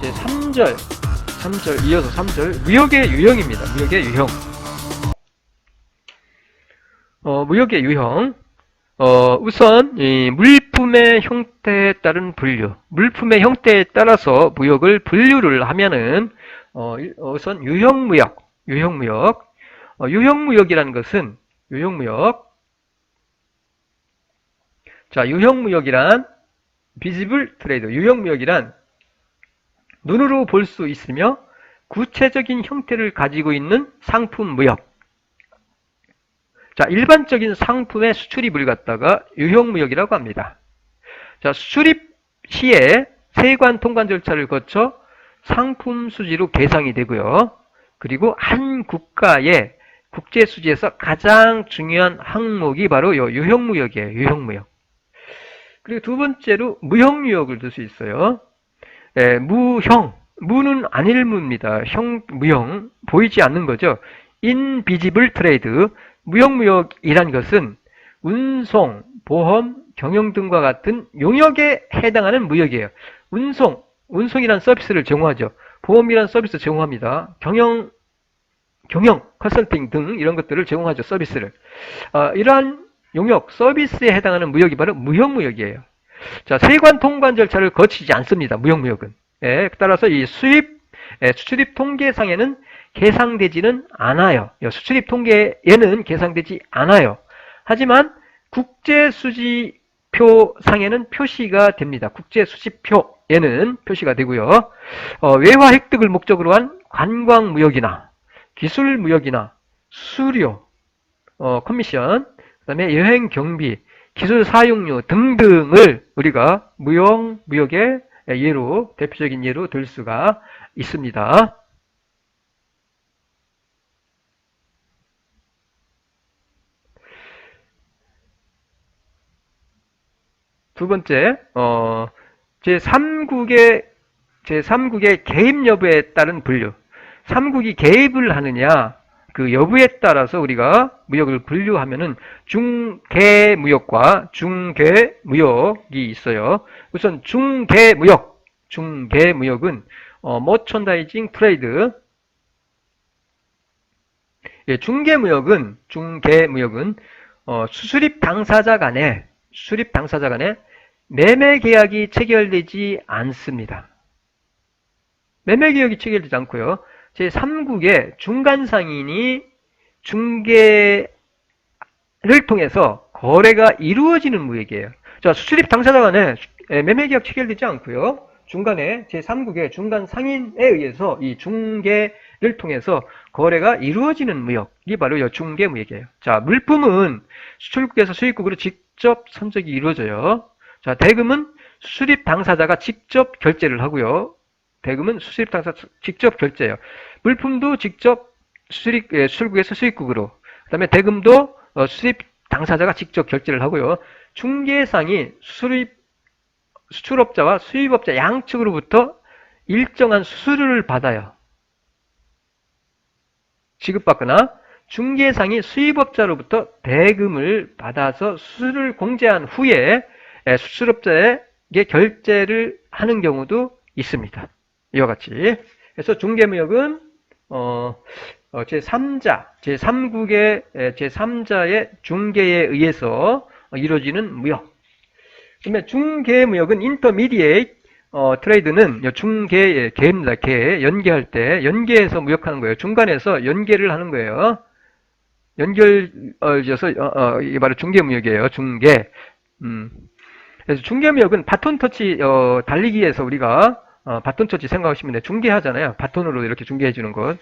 이제 3절 이어서 3절 무역의 유형입니다. 무역의 유형. 무역의 유형. 우선 이 물품의 형태에 따른 분류. 물품의 형태에 따라서 무역을 분류를 하면은 우선 유형무역. 유형무역이라는 것은 유형무역이란 비지블 트레이드. 유형무역이란 눈으로 볼 수 있으며 구체적인 형태를 가지고 있는 상품 무역. 자, 일반적인 상품의 수출입을 갖다가 유형무역이라고 합니다. 자, 수출입 시에 세관 통관 절차를 거쳐 상품 수지로 계상이 되고요. 그리고 한 국가의 국제 수지에서 가장 중요한 항목이 바로 유형무역이에요. 유형무역. 그리고 두 번째로 무형무역을 들 수 있어요. 무는 안일무입니다. 무형, 보이지 않는 거죠. invisible trade. 무형무역이란 것은 운송, 보험, 경영 등과 같은 용역에 해당하는 무역이에요. 운송이란 서비스를 제공하죠. 보험이란 서비스 제공합니다. 경영, 컨설팅 등 이런 것들을 제공하죠. 서비스를. 이러한 용역, 서비스에 해당하는 무역이 바로 무형무역이에요. 자, 세관 통관 절차를 거치지 않습니다. 무형무역은. 따라서 이 수출입 통계상에는 계상되지는 않아요. 수출입 통계에는 계상되지 않아요. 하지만 국제수지표상에는 표시가 됩니다. 국제수지표에는 표시가 되고요. 외화 획득을 목적으로 한 관광무역이나 기술무역이나 수수료, 커미션, 그 다음에 여행경비, 기술 사용료 등등을 우리가 무형무역의 예로, 대표적인 예로 들 수가 있습니다. 두 번째, 제3국의 개입 여부에 따른 분류. 3국이 개입을 하느냐, 그 여부에 따라서 우리가 무역을 분류하면은 중개무역과 중개무역이 있어요. 우선 중개무역은 머천다이징 트레이드. 중개무역은 수출입 당사자 간에 매매 계약이 체결되지 않습니다. 매매 계약이 체결되지 않고요. 제3국의 중간 상인이 중개를 통해서 거래가 이루어지는 무역이에요. 자, 수출입 당사자 간에 매매 계약 체결되지 않고요. 중간에 제3국의 중간 상인에 의해서 이 중개를 통해서 거래가 이루어지는 무역이 바로 이 중개무역이에요. 자, 물품은 수출국에서 수입국으로 직접 선적이 이루어져요. 자, 대금은 수출입 당사자가 직접 결제를 하고요. 대금은 수출입 당사자 직접 결제해요. 물품도 직접 수출국에서 수입국으로, 그 다음에 대금도 수출입 당사자가 직접 결제를 하고요. 중개상이 수출업자와 수입업자 양측으로부터 일정한 수수료를 받아요. 지급받거나 중개상이 수입업자로부터 대금을 받아서 수수료를 공제한 후에 수출업자에게 결제를 하는 경우도 있습니다. 이와 같이. 그래서 중개무역은 제3국의 중개에 의해서 이루어지는 무역. 그다음에 중개무역은 인터미디에이트 트레이드는 계입니다. 연계할 때 연계해서 무역하는 거예요. 중간에서 연계를 하는 거예요. 연결져서 이게 바로 중개무역이에요. 그래서 중개무역은 바톤 터치 달리기에서 우리가 바톤 터치 생각하시면 돼요. 중개하잖아요. 바톤으로 이렇게 중개해 주는 것.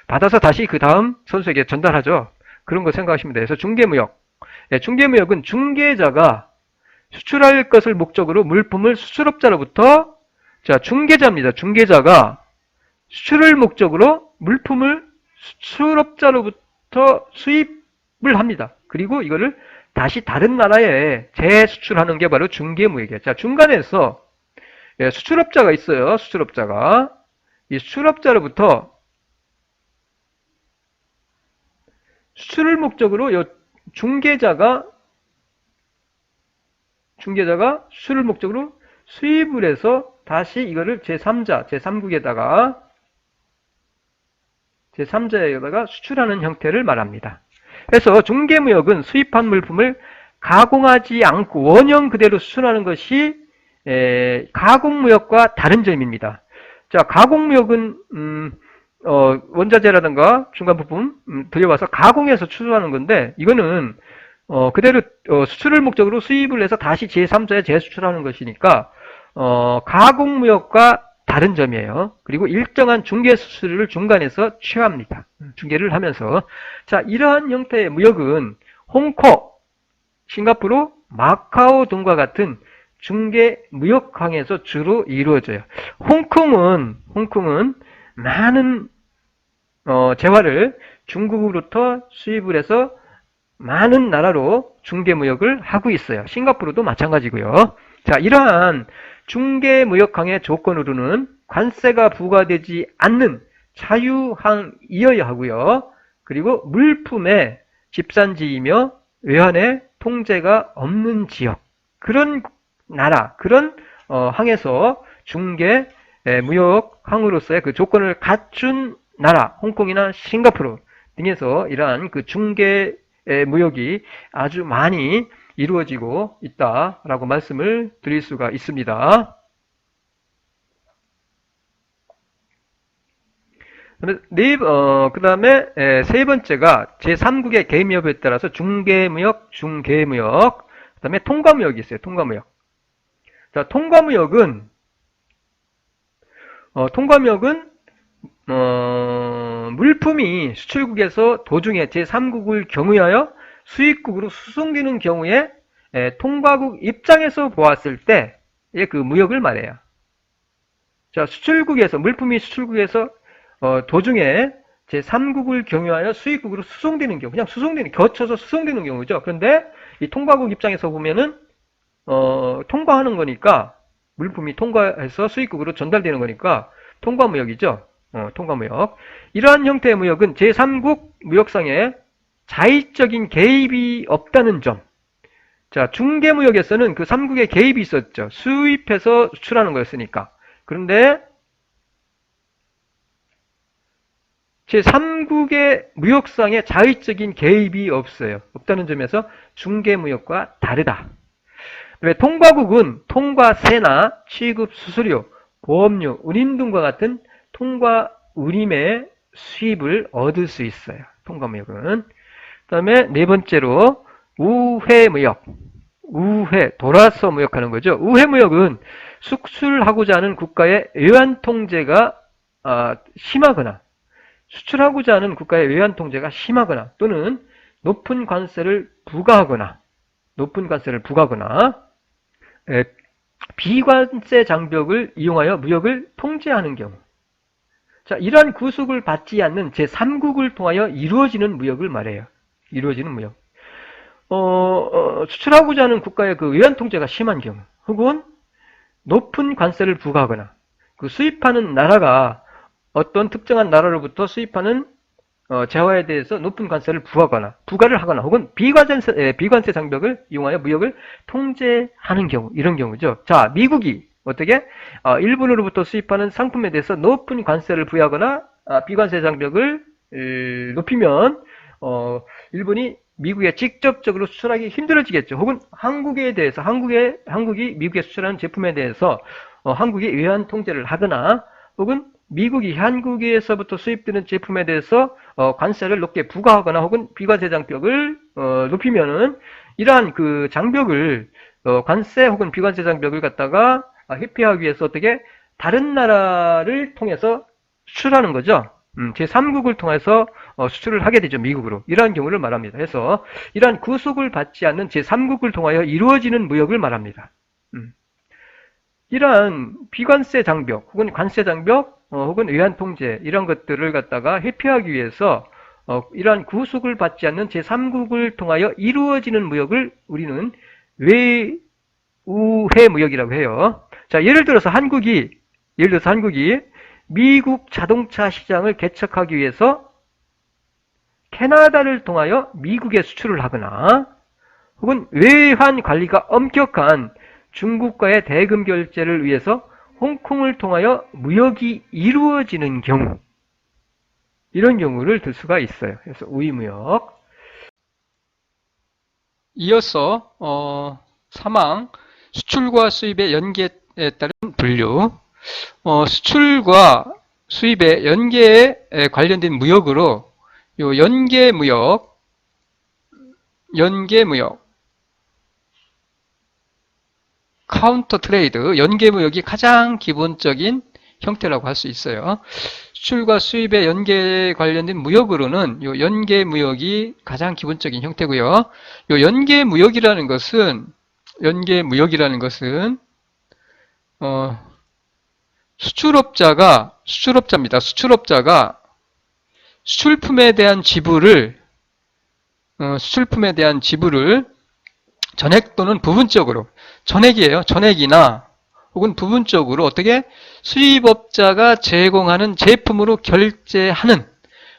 받아서 다시 그 다음 선수에게 전달하죠. 그런 거 생각하시면 돼요. 그래서 중개무역. 중개무역은 중개자가 수출할 것을 목적으로 물품을 수출업자로부터, 자, 중개자입니다. 중개자가 수출을 목적으로 물품을 수출업자로부터 수입을 합니다. 그리고 이거를 다시 다른 나라에 재수출하는 게 바로 중개무역이에요. 자, 중간에서 수출업자가 있어요. 수출업자가. 이 수출업자로부터 수출을 목적으로 이 중개자가 수출을 목적으로 수입을 해서 다시 이거를 제3자, 제3자에다가 수출하는 형태를 말합니다. 그래서 중개무역은 수입한 물품을 가공하지 않고 원형 그대로 수출하는 것이 가공무역과 다른 점입니다. 자, 가공무역은 원자재라든가 중간 부품 들여와서 가공해서 수출하는 건데, 이거는 그대로 수출을 목적으로 수입을 해서 다시 제3자에 재수출하는 것이니까 가공무역과 다른 점이에요. 그리고 일정한 중개 수수료를 중간에서 취합니다. 중개를 하면서. 자, 이러한 형태의 무역은 홍콩, 싱가포르, 마카오 등과 같은 중개 무역항에서 주로 이루어져요. 홍콩은 많은 재화를 중국으로부터 수입을 해서 많은 나라로 중개 무역을 하고 있어요. 싱가포르도 마찬가지고요. 자, 이러한 중개 무역항의 조건으로는 관세가 부과되지 않는 자유항이어야 하고요. 그리고 물품의 집산지이며 외환의 통제가 없는 지역, 그런 나라, 그런 항에서 중개 무역항으로서의 그 조건을 갖춘 나라, 홍콩이나 싱가포르 등에서 이러한 그 중개 무역이 아주 많이 이루어지고 있다라고 말씀을 드릴 수가 있습니다. 그 다음에 세 번째가 제3국의 개입여부에 따라서 중개무역, 그 다음에 통과무역이 있어요. 통과무역. 자, 통과무역은 물품이 수출국에서 도중에 제3국을 경유하여 수입국으로 수송되는 경우에 통과국 입장에서 보았을 때의 그 무역을 말해요. 자, 물품이 수출국에서 도중에 제3국을 경유하여 수입국으로 수송되는 경우, 그냥 거쳐서 수송되는 경우죠. 그런데 이 통과국 입장에서 보면은 통과하는 거니까, 물품이 통과해서 수입국으로 전달되는 거니까 통과무역이죠. 통과무역. 이러한 형태의 무역은 제3국 무역상에 자의적인 개입이 없다는 점. 자, 중개무역에서는 그 3국의 개입이 있었죠. 수입해서 수출하는 거였으니까. 그런데 제3국의 무역상에 자의적인 개입이 없어요. 없다는 점에서 중개무역과 다르다. 왜? 통과국은 통과세나 취급 수수료, 보험료, 운임 등과 같은 통과 운임의 수입을 얻을 수 있어요. 통과무역은. 그 다음에 네 번째로 우회무역. 돌아서 무역하는 거죠. 우회무역은 수출하고자 하는 국가의 외환 통제가 심하거나, 수출하고자 하는 국가의 외환 통제가 심하거나, 또는 높은 관세를 부과하거나, 비관세 장벽을 이용하여 무역을 통제하는 경우. 자, 이러한 구속을 받지 않는 제3국을 통하여 이루어지는 무역을 말해요. 이루어지는 무역. 수출하고자 하는 국가의 그 외환 통제가 심한 경우, 혹은 높은 관세를 부과하거나, 그 수입하는 나라가 어떤 특정한 나라로부터 수입하는 재화에 대해서 높은 관세를 부과를 하거나, 혹은 비관세 장벽을 이용하여 무역을 통제하는 경우, 이런 경우죠. 자, 미국이 어떻게 일본으로부터 수입하는 상품에 대해서 높은 관세를 부여하거나 비관세 장벽을 높이면 일본이 미국에 직접적으로 수출하기 힘들어지겠죠. 혹은 한국에 대해서 한국이 미국에 수출하는 제품에 대해서 한국이 외환 통제를 하거나, 혹은 미국이 한국에서부터 수입되는 제품에 대해서 관세를 높게 부과하거나, 혹은 비관세 장벽을 높이면은 이러한 그 장벽을 관세 혹은 비관세 장벽을 갖다가 회피하기 위해서 어떻게 다른 나라를 통해서 수출하는 거죠. 제3국을 통해서 수출을 하게 되죠. 미국으로. 이러한 경우를 말합니다. 그래서 이러한 구속을 받지 않는 제3국을 통하여 이루어지는 무역을 말합니다. 이러한 비관세 장벽 혹은 관세 장벽 혹은 외환 통제, 이런 것들을 갖다가 회피하기 위해서 이러한 구속을 받지 않는 제3국을 통하여 이루어지는 무역을 우리는 외우회 무역이라고 해요. 자, 예를 들어서 한국이 미국 자동차 시장을 개척하기 위해서 캐나다를 통하여 미국에 수출을 하거나, 혹은 외환 관리가 엄격한 중국과의 대금 결제를 위해서 홍콩을 통하여 무역이 이루어지는 경우, 이런 경우를 들 수가 있어요. 그래서 우위무역. 이어서 사망, 수출과 수입의 연계에 따른 분류. 수출과 수입의 연계에 관련된 무역으로 요 연계무역, 카운터 트레이드, 연계무역이 가장 기본적인 형태라고 할 수 있어요. 수출과 수입의 연계에 관련된 무역으로는 요 연계무역이 가장 기본적인 형태고요. 요 연계무역이라는 것은 수출업자입니다. 수출업자가 수출품에 대한 지불을 전액 또는 부분적으로, 전액이에요. 전액이나 혹은 부분적으로 어떻게 수입업자가 제공하는 제품으로 결제하는,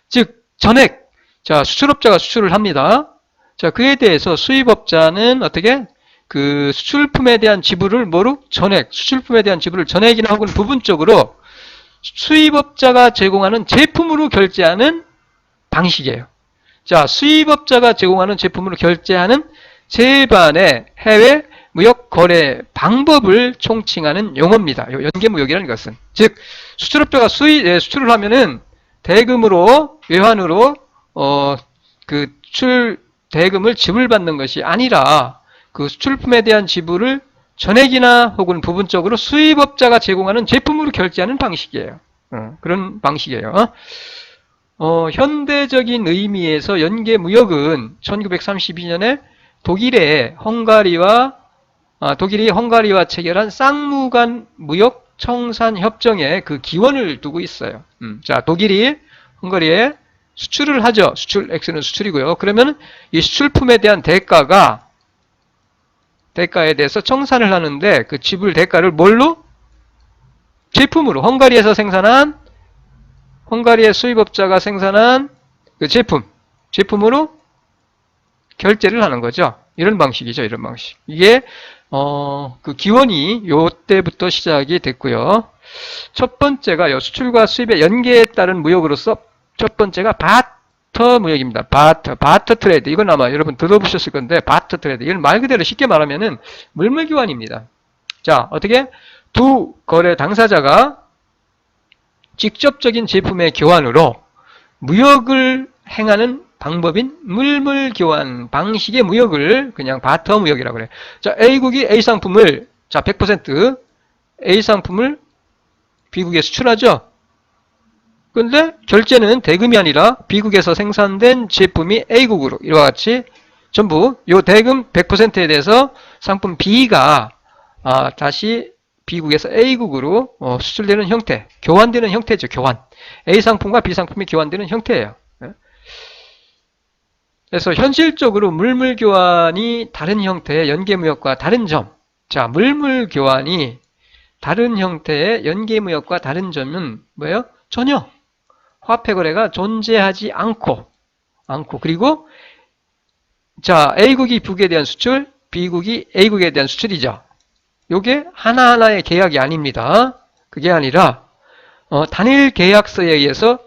즉 전액. 자, 수출업자가 수출을 합니다. 자, 그에 대해서 수입업자는 어떻게 그 수출품에 대한 지불을 수출품에 대한 지불을 전액이나 혹은 부분적으로 수입업자가 제공하는 제품으로 결제하는 방식이에요. 자, 수입업자가 제공하는 제품으로 결제하는 제반의 해외 무역 거래 방법을 총칭하는 용어입니다. 연계무역이라는 것은, 즉 수출업자가 수출을 하면은 대금으로, 외환으로 그 수출 대금을 지불받는 것이 아니라 그 수출품에 대한 지불을 전액이나 혹은 부분적으로 수입업자가 제공하는 제품으로 결제하는 방식이에요. 그런 방식이에요. 현대적인 의미에서 연계무역은 1932년에 독일이 헝가리와 체결한 쌍무간 무역 청산 협정에 그 기원을 두고 있어요. 자, 독일이 헝가리에 수출을 하죠. 수출 X는 수출이고요. 그러면 이 수출품에 대한 대가에 대해서 청산을 하는데 그 지불 대가를 뭘로? 제품으로, 헝가리의 수입업자가 생산한 그 제품으로 결제를 하는 거죠. 이런 방식이죠. 이런 방식. 이게 그 기원이 요때부터 시작이 됐고요. 첫 번째가 수출과 수입의 연계에 따른 무역으로서 첫 번째가 바터 무역입니다. 바터 트레이드. 이건 아마 여러분 들어보셨을 건데, 바터 트레이드. 이건 말 그대로 쉽게 말하면은 물물교환입니다. 자, 어떻게? 두 거래 당사자가 직접적인 제품의 교환으로 무역을 행하는 방법인 물물교환 방식의 무역을 그냥 바터 무역이라고 그래요. 자, A국이 A 상품을, 자, 100% A 상품을 B국에 수출하죠. 근데 결제는 대금이 아니라 B국에서 생산된 제품이 A국으로, 이와 같이 전부 요 대금 100%에 대해서 상품 B가 다시 B국에서 A국으로 수출되는 형태, 교환되는 형태죠. 교환. A 상품과 B 상품이 교환되는 형태예요. 그래서 현실적으로 물물교환이 다른 형태의 연계무역과 다른 점. 자, 물물교환이 다른 형태의 연계무역과 다른 점은 뭐예요? 전혀 화폐거래가 존재하지 않고, 그리고 자, A국이 B국에 대한 수출, B국이 A국에 대한 수출이죠. 요게 하나하나의 계약이 아닙니다. 그게 아니라 단일 계약서에 의해서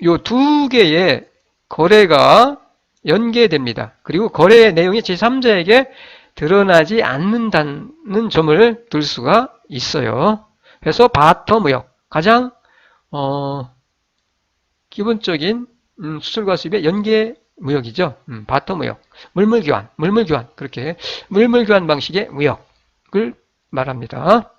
요 두 개의 거래가 연계됩니다. 그리고 거래의 내용이 제3자에게 드러나지 않는다는 점을 들 수가 있어요. 그래서 바터 무역, 가장 기본적인 수출과 수입의 연계 무역이죠. 바터 무역, 물물교환, 그렇게 물물교환 방식의 무역을 말합니다.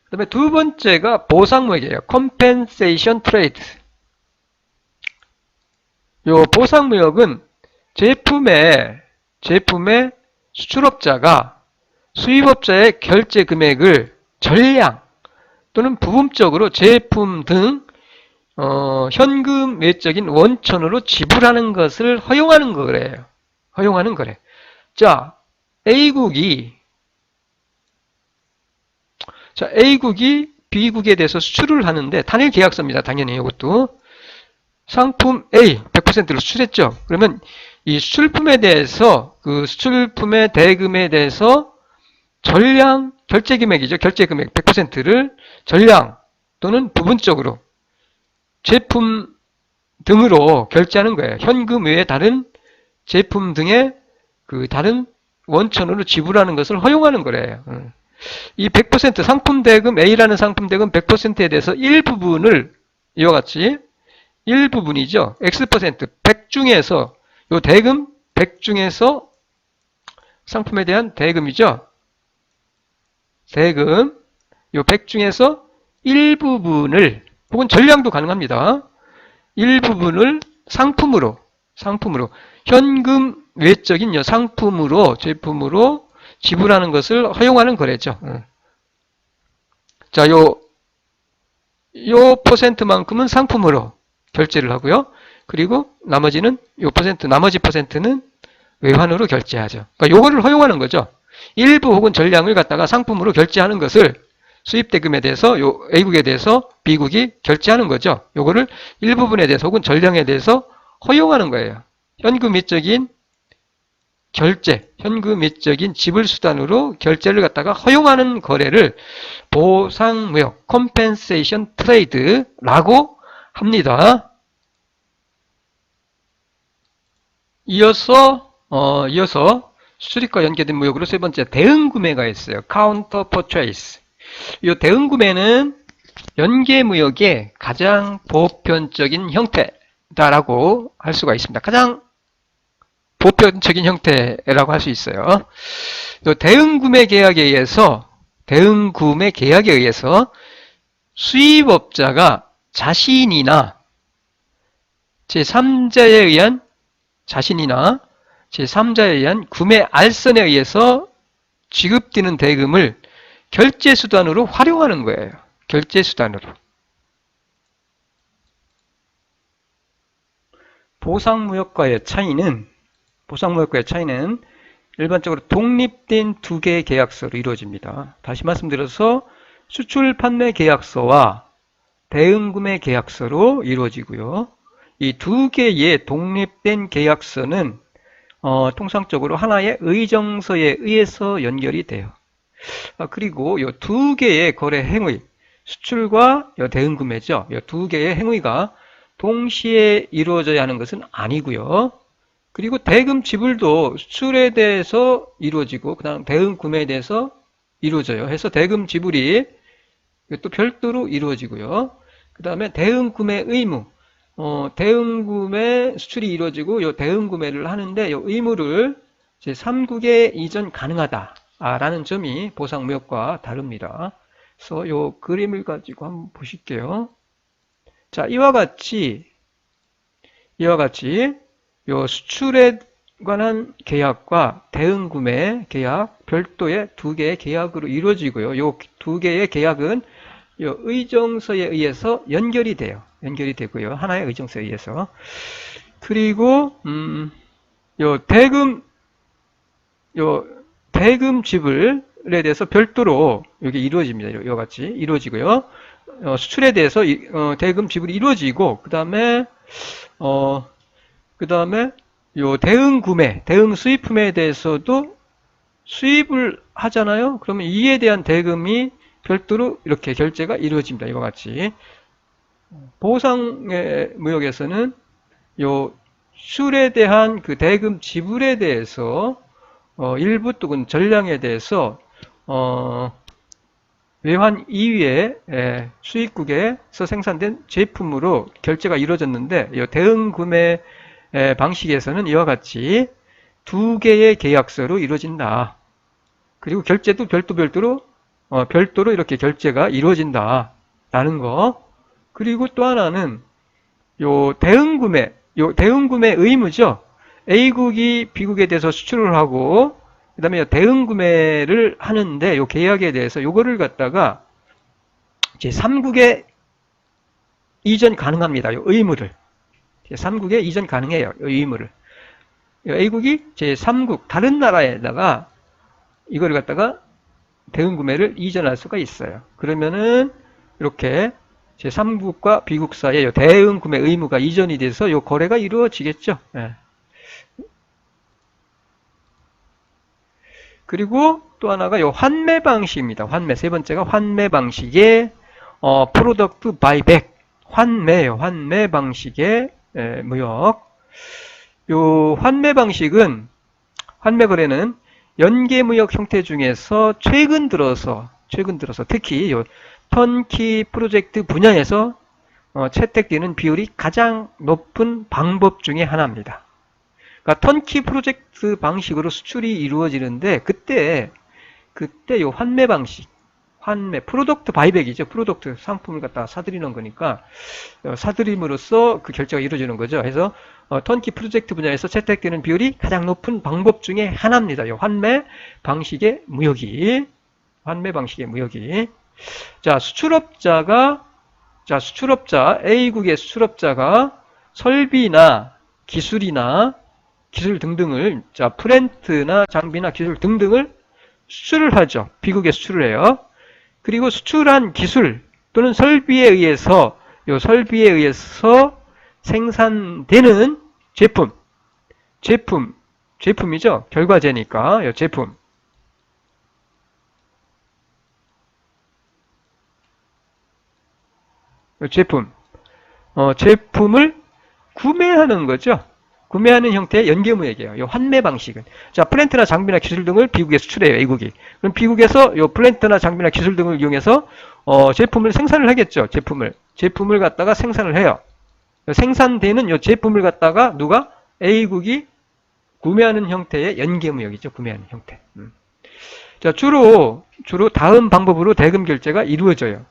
그 다음에 두 번째가 보상무역이에요. compensation trade. 요 보상무역은 제품의 수출업자가 수입업자의 결제 금액을 전량 또는 부분적으로 제품 등 현금 외적인 원천으로 지불하는 것을 허용하는 거래요. 허용하는 거래. 자, A국이 B국에 대해서 수출을 하는데, 단일 계약서입니다. 당연히 이것도. 상품 A 100%로 수출했죠. 그러면 이 수출품에 대해서 그 수출품의 대금에 대해서 전량 결제 금액이죠. 결제 금액 100%를 전량 또는 부분적으로 제품 등으로 결제하는 거예요. 현금 외에 다른 제품 등의 그 다른 원천으로 지불하는 것을 허용하는 거래요. 이 100% 상품 대금 A라는 상품 대금 100%에 대해서 일부분을 이와 같이 일부분이죠. X% 100 중에서 요 대금 100 중에서 상품에 대한 대금이죠. 대금 요 100 중에서 일부분을 혹은 전량도 가능합니다. 일부분을 상품으로 현금 외적인 상품으로 제품으로 지불하는 것을 허용하는 거래죠. 자, 요 퍼센트만큼은 상품으로 결제를 하고요. 그리고 나머지는 나머지 퍼센트는 외환으로 결제하죠. 그러니까 요거를 허용하는 거죠. 일부 혹은 전량을 갖다가 상품으로 결제하는 것을 수입대금에 대해서 A국에 대해서 B국이 결제하는 거죠. 요거를 일부분에 대해서 혹은 전량에 대해서 허용하는 거예요. 현금 외적인 결제, 현금 외적인 지불 수단으로 결제를 갖다가 허용하는 거래를 보상무역, 컴펜세이션 트레이드라고 합니다. 이어서 수출입과 연계된 무역으로 세 번째 대응구매가 있어요. 카운터 퍼체이스. 이 대응구매는 연계무역의 가장 보편적인 형태다라고 할 수가 있습니다. 가장 보편적인 형태라고 할 수 있어요. 대응구매 계약에 의해서 수입업자가 자신이나 제3자에 의한 구매 알선에 의해서 지급되는 대금을 결제수단으로 활용하는 거예요. 결제수단으로. 보상무역과의 차이는 일반적으로 독립된 두 개의 계약서로 이루어집니다. 다시 말씀드려서 수출 판매 계약서와 대응구매 계약서로 이루어지고요. 이 두 개의 독립된 계약서는 통상적으로 하나의 의정서에 의해서 연결이 돼요. 그리고 이 두 개의 거래 행위, 수출과 대응구매죠. 이 두 개의 행위가 동시에 이루어져야 하는 것은 아니고요. 그리고 대금 지불도 수출에 대해서 이루어지고 그다음 대응 구매에 대해서 이루어져요. 해서 대금 지불이 또 별도로 이루어지고요. 그 다음에 대응 구매 의무, 대응 구매 수출이 이루어지고 요 대응 구매를 하는데 요 의무를 제3국에 이전 가능하다라는 점이 보상무역과 다릅니다. 그래서 요 그림을 가지고 한번 보실게요. 자, 이와 같이 요 수출에 관한 계약과 대응구매 계약 별도의 두 개의 계약으로 이루어지고요. 요 두 개의 계약은 요 의정서에 의해서 연결이 되고요. 하나의 의정서에 의해서. 그리고 요 대금 지불에 대해서 별도로 이게 이루어집니다. 이와 같이 이루어지고요. 수출에 대해서 대금 지불이 이루어지고 그다음에 요 대응 수입품에 대해서도 수입을 하잖아요. 그러면 이에 대한 대금이 별도로 이렇게 결제가 이루어집니다. 이와 같이. 보상의 무역에서는 요 수출에 대한 그 대금 지불에 대해서 일부 또는 전량에 대해서 외환 이외의 수입국에서 생산된 제품으로 결제가 이루어졌는데 이 대응 구매 방식에서는 이와 같이 두 개의 계약서로 이루어진다. 그리고 결제도 별도로 이렇게 결제가 이루어진다라는 거. 그리고 또 하나는 요 대응구매 의무죠. A국이 B국에 대해서 수출을 하고 그 다음에 대응구매를 하는데 요 계약에 대해서 요거를 갖다가 제3국에 이전 가능합니다. 요 의무를. 제3국에 이전 가능해요. 요 의무를. A국이 제3국 다른 나라에다가 이거를 갖다가 대응구매를 이전할 수가 있어요. 그러면은 이렇게 제3국과 B국 사이에 대응 구매 의무가 이전이 돼서 요 거래가 이루어지겠죠. 예. 그리고 또 하나가 요 환매 방식입니다. 환매. 세 번째가 환매 방식의 프로덕트 바이백. 환매요. 환매 방식의 무역. 요 환매 방식은 환매 거래는 연계 무역 형태 중에서 최근 들어서 특히 요 턴키 프로젝트 분야에서 채택되는 비율이 가장 높은 방법 중에 하나입니다. 그러니까 턴키 프로젝트 방식으로 수출이 이루어지는데 그때 요 환매 방식, 프로덕트 바이백이죠. 프로덕트 상품을 갖다 사들이는 거니까 사들임으로써 그 결제가 이루어지는 거죠. 그래서 턴키 프로젝트 분야에서 채택되는 비율이 가장 높은 방법 중에 하나입니다. 요 환매 방식의 무역이. 자, A국의 수출업자가 설비나 기술이나 기술 등등을, 자, 플랜트나 장비나 기술 등등을 수출을 하죠. B국에 수출을 해요. 그리고 수출한 기술 또는 설비에 의해서 생산되는 제품이죠. 결과제니까, 요 제품. 제품을 구매하는 거죠. 구매하는 형태의 연계무역이에요. 이 환매 방식은. 자, 플랜트나 장비나 기술 등을 B국에 수출해요. A국이. 그럼 B국에서 이 플랜트나 장비나 기술 등을 이용해서 제품을 생산을 하겠죠. 제품을 갖다가 생산을 해요. 생산되는 이 제품을 갖다가 누가? A국이 구매하는 형태의 연계무역이죠. 구매하는 형태. 자, 주로 다음 방법으로 대금 결제가 이루어져요.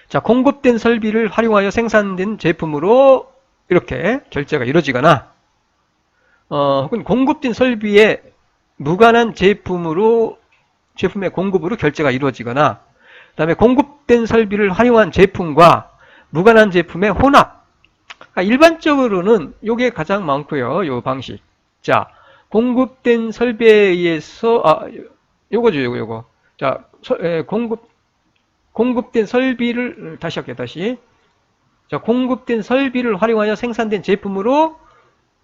자, 공급된 설비를 활용하여 생산된 제품으로 이렇게 결제가 이루어지거나, 혹은 공급된 설비에 무관한 제품의 공급으로 결제가 이루어지거나, 그 다음에 공급된 설비를 활용한 제품과 무관한 제품의 혼합. 그러니까 일반적으로는 요게 가장 많고요. 요 방식. 자, 공급된 설비에 의해서, 요거. 자, 공급된 설비를, 다시 할게요, 자, 공급된 설비를 활용하여 생산된 제품으로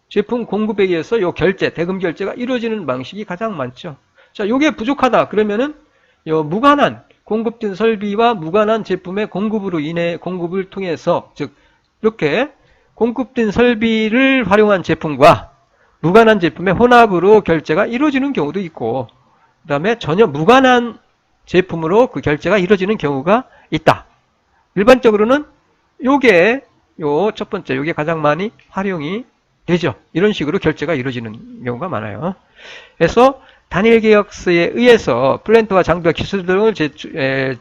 제품 공급에 의해서 요 결제, 대금 결제가 이루어지는 방식이 가장 많죠. 자, 요게 부족하다. 그러면은, 요 무관한, 공급된 설비와 무관한 제품의 공급을 통해서, 즉, 이렇게 공급된 설비를 활용한 제품과 무관한 제품의 혼합으로 결제가 이루어지는 경우도 있고, 그 다음에 전혀 무관한 제품으로 그 결제가 이루어지는 경우가 있다. 일반적으로는 요게 첫 번째 요게 가장 많이 활용이 되죠. 이런 식으로 결제가 이루어지는 경우가 많아요. 그래서 단일 계약서에 의해서 플랜트와 장비와 기술 등을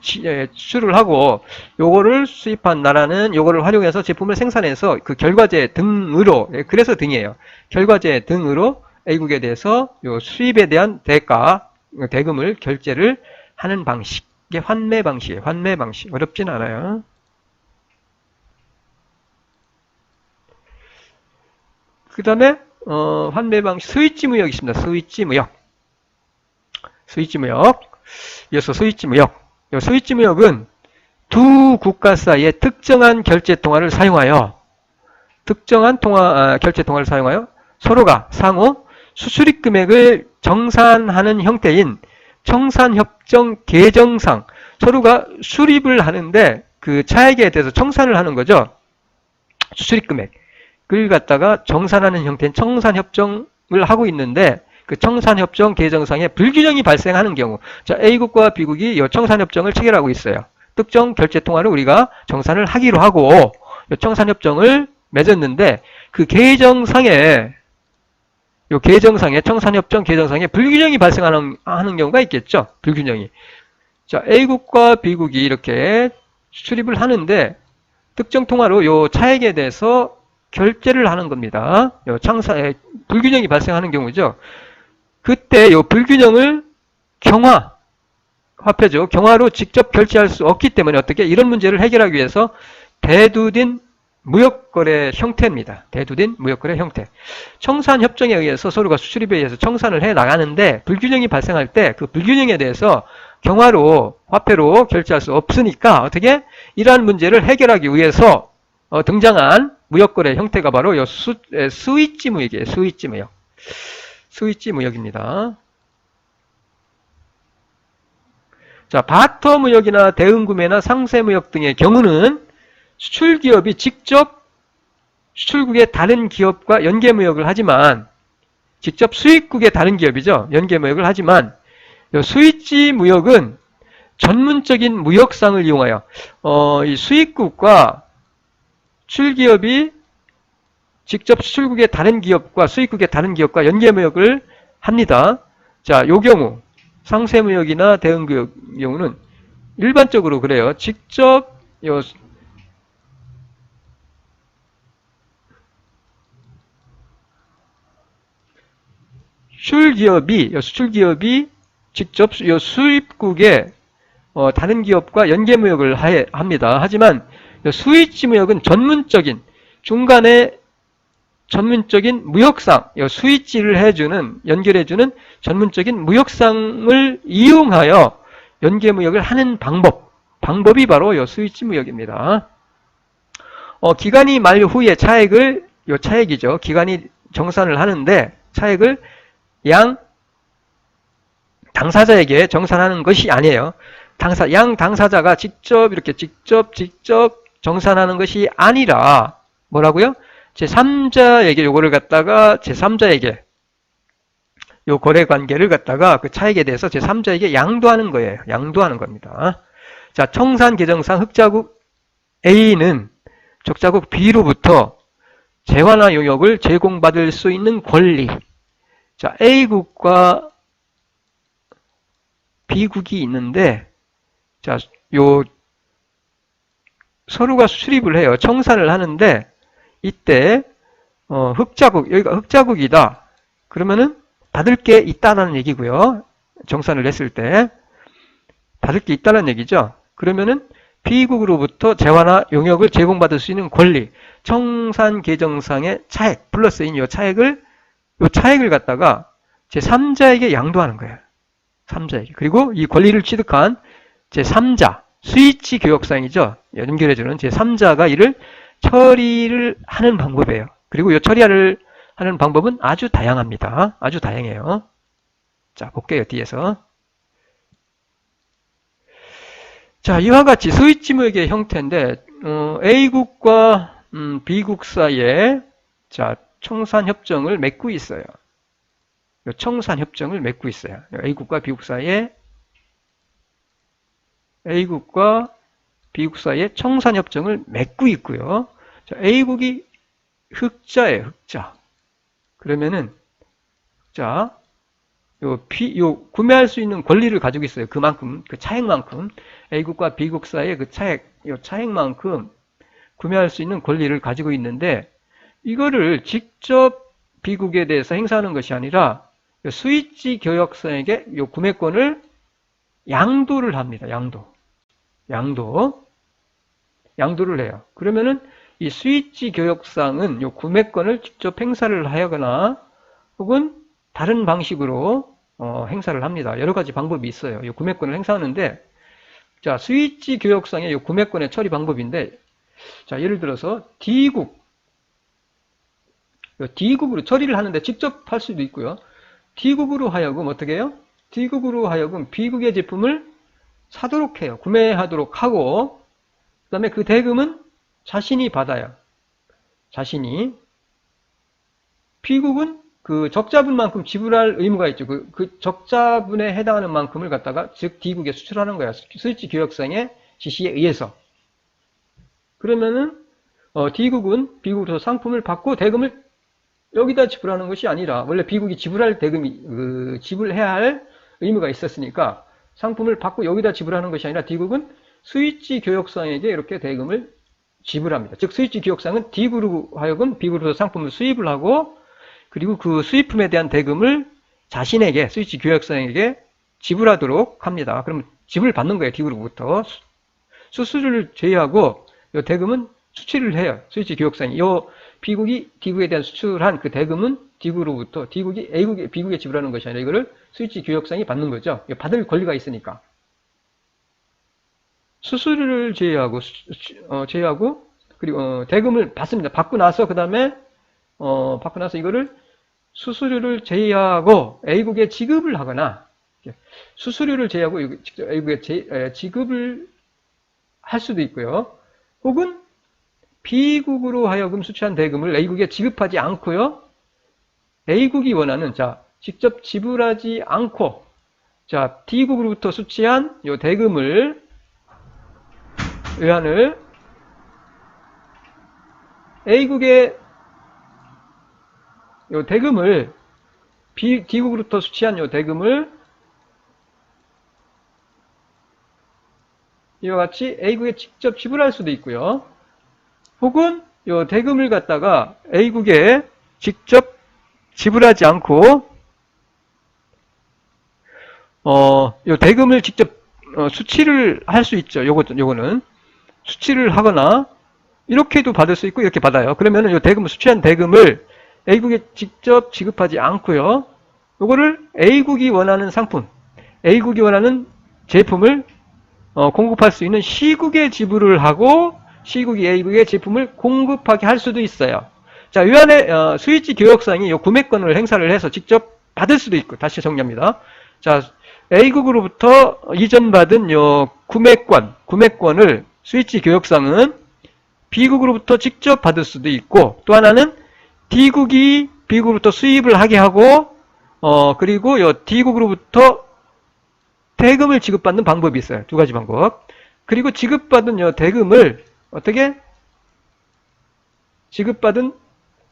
수출을 하고 요거를 수입한 나라는 요거를 활용해서 제품을 생산해서 그 결과제 등으로, 그래서 등이에요. 결과제 등으로 A국에 대해서 요 수입에 대한 대금을 결제를 하는 방식. 이게 환매 방식이에요. 환매 방식. 어렵진 않아요. 그 다음에, 환매 방식, 스위치 무역이 있습니다. 스위치 무역. 이어서 스위치 무역. 스위치 무역은 두 국가 사이에 특정한 결제 통화를 사용하여, 결제 통화를 사용하여 서로가 상호 수수입 금액을 정산하는 형태인 청산협정 개정상, 서로가 수립을 하는데 그 차액에 대해서 청산을 하는 거죠. 수수입 금액을 갖다가 정산하는 형태인 청산협정을 하고 있는데 그 청산협정 개정상에 불균형이 발생하는 경우, 자, A국과 B국이 이 청산협정을 체결하고 있어요. 특정 결제 통화를 우리가 정산을 하기로 하고 이 청산협정을 맺었는데 그 청산협정 개정상에 불균형이 발생하는 경우가 있겠죠. 불균형이. 자, A국과 B국이 이렇게 수립을 하는데 특정 통화로 요 차액에 대해서 결제를 하는 겁니다. 불균형이 발생하는 경우죠. 그때 요 불균형을 화폐죠. 경화로 직접 결제할 수 없기 때문에 어떻게 이런 문제를 해결하기 위해서 대두된 무역거래 형태입니다. 대두된 무역거래 형태. 청산협정에 의해서 서로가 수출입에 의해서 청산을 해 나가는데 불균형이 발생할 때 그 불균형에 대해서 경화로 화폐로 결제할 수 없으니까 어떻게 이러한 문제를 해결하기 위해서 등장한 무역거래 형태가 바로 이 스위치 무역이에요. 스위치 무역. 스위치 무역입니다. 자, 바터 무역이나 대응구매나 상세무역 등의 경우는 수출기업이 직접 수출국의 다른 기업과 연계무역을 하지만 직접 수입국의 다른 기업이죠. 연계무역을 하지만 스위치 무역은 전문적인 무역상을 이용하여 이 수입국과 수출기업이 직접 수출국의 다른 기업과 수입국의 다른 기업과 연계무역을 합니다. 자, 요 경우 상세무역이나 대응무역 경우는 일반적으로 그래요. 직접 수출기업이 직접 수입국의 다른 기업과 연계무역을 합니다. 하지만 스위치 무역은 전문적인 중간에 전문적인 무역상, 스위치를 연결해주는 전문적인 무역상을 이용하여 연계무역을 하는 방법이 바로 스위치 무역입니다. 기간이 만료 후에 차액이죠. 기간이 정산을 하는데 차액을 양 당사자에게 정산하는 것이 아니에요. 양 당사자가 직접 정산하는 것이 아니라 뭐라고요? 제3자에게 요거를 갖다가 제3자에게 요 거래 관계를 갖다가 그 차익에 대해서 제3자에게 양도하는 거예요. 양도하는 겁니다. 자, 청산 계정상 흑자국 A는 적자국 B로부터 재환화 용역을 제공받을 수 있는 권리. 자, A국과 B국이 있는데 자, 서로가 수출입을 해요. 청산을 하는데 이때 여기가 흑자국이다. 그러면은 받을 게 있다는 얘기고요. 정산을 했을 때 받을 게 있다는 얘기죠. 그러면은 B국으로부터 재환화 용역을 제공받을 수 있는 권리, 청산 계정상의 차액 플러스인 이 차액을 갖다가 제3자에게 양도하는 거예요. 3자에게. 그리고 이 권리를 취득한 제3자, 스위치 교역상이죠. 연결해주는 제3자가 이를 처리를 하는 방법이에요. 그리고 이 처리를 하는 방법은 아주 다양합니다. 아주 다양해요. 자, 볼게요. 뒤에서. 자, 이와 같이 스위치 무역의 형태인데 A국과 B국 사이에 자, 청산협정을 맺고 있어요. 청산협정을 맺고 있어요. A국과 B국 사이에 청산협정을 맺고 있고요. 자, A국이 흑자예요. 흑자. 그러면은 자, 구매할 수 있는 권리를 가지고 있어요. 그만큼, 그 차액만큼. A국과 B국 사이의 그 차액만큼 구매할 수 있는 권리를 가지고 있는데, 이거를 직접 B국에 대해서 행사하는 것이 아니라, 스위치 교역상에게 이 구매권을 양도를 합니다. 양도를 해요. 그러면은 이 스위치 교역상은 이 구매권을 직접 행사를 하거나 혹은 다른 방식으로 행사를 합니다. 여러 가지 방법이 있어요. 이 구매권을 행사하는데, 자, 스위치 교역상의 이 구매권의 처리 방법인데, 자, 예를 들어서 D국으로 처리를 하는데 직접 할 수도 있고요. D국으로 하여금 어떻게 해요? D국으로 하여금 B국의 제품을 사도록 해요. 구매하도록 하고, 그 다음에 그 대금은 자신이 받아요. B국은 그 적자분만큼 지불할 의무가 있죠. 그 적자분에 해당하는 만큼을 갖다가 즉 D국에 수출하는 거야. 스위치 교역상의 지시에 의해서. 그러면은 D국은 B국으로서 상품을 받고 대금을 여기다 지불하는 것이 아니라 원래 B국이 지불해야 할 의무가 있었으니까 상품을 받고 여기다 지불하는 것이 아니라 D국은 스위치 교역상에게 이렇게 대금을 지불합니다. 즉 스위치 교역상은 D국으로 하여금 B국으로서 상품을 수입을 하고 그리고 그 수입품에 대한 대금을 자신에게 스위치 교역상에게 지불하도록 합니다. 그러면 지불받는 거예요. D국으로부터. 수수료를 제외하고 이 대금은 수취를 해요. 스위치 교역상이. 이 B국이 D국에 대한 수출한 그 대금은 D국으로부터 D국이 B국에 지불하는 것이 아니라 이거를 스위치 교역상이 받는 거죠. 받을 권리가 있으니까. 수수료를 제외하고 그리고 대금을 받습니다. 받고 나서 그 다음에 받고 나서 이거를 수수료를 제외하고 A국에 지급을 하거나 수수료를 제외하고 직접 A국에 지급을 할 수도 있고요. 혹은 B국으로 하여금 수취한 대금을 A국에 지급하지 않고요. A국이 원하는 직접 지불하지 않고 D국으로부터 수취한 요 대금을 외환을 A국의 요 대금을 D국으로부터 수취한 요 대금을 이와 같이 A국에 직접 지불할 수도 있고요. 혹은 요 대금을 갖다가 A국에 직접 지불하지 않고 요 대금을 직접 수취를 할 수 있죠. 요거는 수취를 하거나 이렇게도 받을 수 있고 이렇게 받아요. 그러면은 요 대금을 수취한 대금을 A국에 직접 지급하지 않고요. 요거를 A국이 원하는 상품, A국이 원하는 제품을 공급할 수 있는 C국에 지불을 하고 C국이 A국에 제품을 공급하게 할 수도 있어요. 자, 위안의 수익지 교역상이 요 구매권을 행사를 해서 직접 받을 수도 있고, 다시 정리합니다. 자, A국으로부터 이전받은 요 구매권을 수익지 교역상은 B국으로부터 직접 받을 수도 있고, 또 하나는 D국이 B국으로부터 수입을 하게 하고, 그리고 요 D국으로부터 대금을 지급받는 방법이 있어요. 두 가지 방법. 그리고 지급받은 요 대금을 어떻게? 지급받은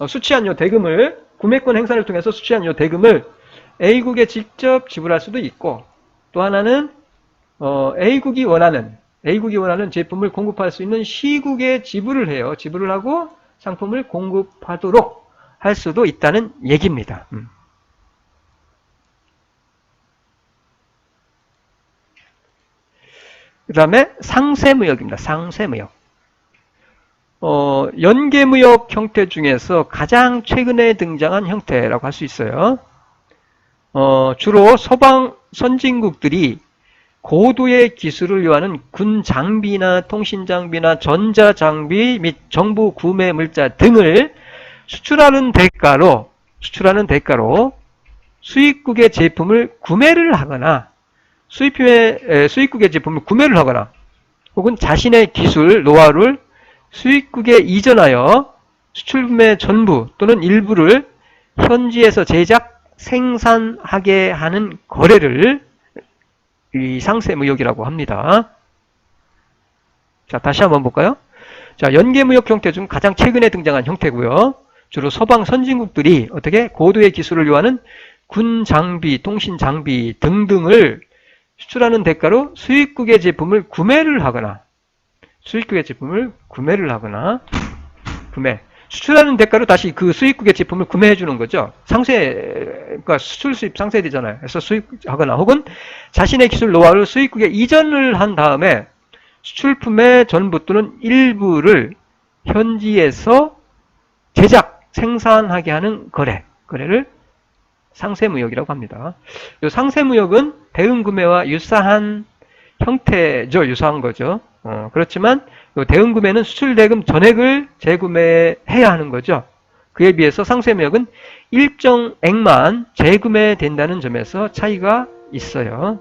수취한 요 대금을 구매권 행사를 통해서 수취한 요 대금을 A국에 직접 지불할 수도 있고, 또 하나는 A국이 원하는 제품을 공급할 수 있는 C국에 지불을 해요. 지불을 하고 상품을 공급하도록 할 수도 있다는 얘기입니다. 그 다음에 상세무역입니다. 상세무역. 연계무역 형태 중에서 가장 최근에 등장한 형태라고 할 수 있어요. 주로 서방 선진국들이 고도의 기술을 요하는 군 장비나 통신 장비나 전자 장비 및 정부 구매 물자 등을 수출하는 대가로 수입국의 제품을 구매를 하거나 수입국의 제품을 구매를 하거나 혹은 자신의 기술, 노하우를 수입국에 이전하여 수출품의 전부 또는 일부를 현지에서 제작, 생산하게 하는 거래를 이 상세무역이라고 합니다. 자, 다시 한번 볼까요? 자, 연계무역 형태 중 가장 최근에 등장한 형태고요. 주로 서방 선진국들이 어떻게 고도의 기술을 요하는 군 장비, 통신 장비 등등을 수출하는 대가로 수입국의 제품을 구매를 하거나 수출하는 대가로 다시 그 수입국의 제품을 구매해 주는 거죠. 그러니까 수출 수입 상쇄되잖아요. 그래서 수입하거나 혹은 자신의 기술 노하우를 수입국에 이전을 한 다음에 수출품의 전부 또는 일부를 현지에서 제작, 생산하게 하는 거래를 상세무역이라고 합니다. 이 상세무역은 대응구매와 유사한 형태죠. 유사한 거죠. 그렇지만 대응구매는 수출대금 전액을 재구매해야 하는 거죠. 그에 비해서 상세무역은 일정 액만 재구매된다는 점에서 차이가 있어요.